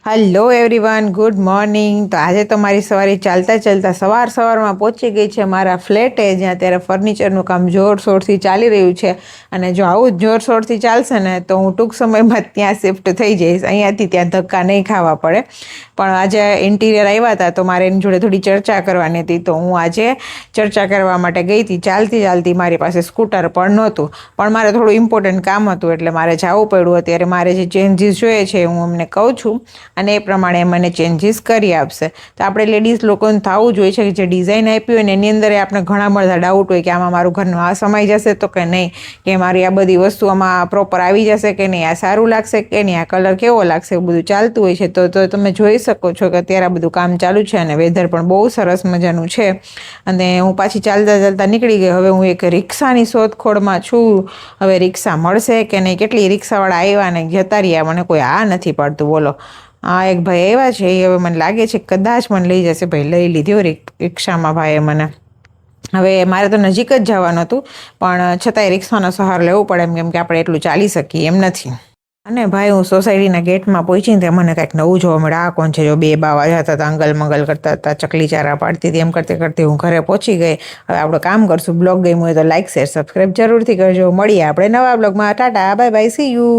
Hello everyone, good morning. તો આજે તો મારી સવારે ચાલતા સવારમાં પહોંચી ગઈ છે મારા ફ્લેટે, જ્યાં ત્યારે ફર્નિચરનું કામ જોરશોરથી ચાલી રહ્યું છે. અને જો આવું જ જોરશોરથી ચાલશે ને તો હું ટૂંક સમયમાં ત્યાં શિફ્ટ થઈ જઈશ, અહીંયાથી ત્યાં ધક્કા નહીં ખાવા પડે. પણ આજે ઇન્ટિરિયર આવ્યા હતા તો મારે એની જોડે થોડી ચર્ચા કરવાની હતી, તો હું આજે ચર્ચા કરવા માટે ગઈ હતી. ચાલતી મારી પાસે સ્કૂટર પણ નહોતું, પણ મારે થોડું ઇમ્પોર્ટન્ટ કામ હતું એટલે મારે જવું પડ્યું. અત્યારે મારે જે ચેન્જીસ જોઈએ છે હું અમને કહું છું અને એ પ્રમાણે મને ચેન્જીસ કરી આપશે. તો આપણે લેડીઝ લોકોને થવું જોઈએ છે કે જે ડિઝાઇન આપી હોય ને એની અંદર આપણે ઘણા બધા ડાઉટ હોય કે આમાં મારું ઘરનું આ સમાઈ જશે તો કે નહીં, કે મારી આ બધી વસ્તુ આમાં પ્રોપર આવી જશે કે નહીં, આ સારું લાગશે કે નહીં, આ કલર કેવો લાગશે, એવું બધું ચાલતું હોય છે. તો તમે જોઈ શકો છો કે અત્યારે આ બધું કામ ચાલુ છે અને વેધર પણ બહુ સરસ મજાનું છે. અને હું પાછી ચાલતા નીકળી ગઈ. હવે હું એક રિક્ષાની શોધખોળમાં છું. હવે રિક્ષા મળશે કે નહીં, કેટલી રિક્ષાવાળા આવ્યા ને જતા રહ્યા, મને કોઈ આ નથી પાડતું. બોલો, આ એક ભાઈ આવ્યા છે, એ હવે મને લાગે છે કદાચ મને લઈ જશે. ભાઈ લઈ લીધી રિક્ષામાં ભાઈએ મને. હવે મારે તો નજીક જ જવાનું હતું, પણ છતાંય રિક્ષાનો સહારો લેવો પડે કેમ કે આપણે એટલું ચાલી શકીએ એમ નથી. અને ભાઈ હું સોસાયટીના ગેટમાં પહોંચીને ત્યાં મને કાંઈક નવું જોવા મળે. આ કોણ છે? જો બે બાવા જતા હતા, અંગલ મંગલ કરતા હતા, ચકલી ચારા પાડતી હતી. એમ કરતી હું ઘરે પહોંચી ગઈ. હવે આપણે કામ કરશું. બ્લોગ ગમ્યું હોય તો લાઈક શેર સબસ્ક્રાઈબ જરૂરથી કરજો. મળીએ આપણે નવા બ્લોગમાં. Tata, bye bye, C you.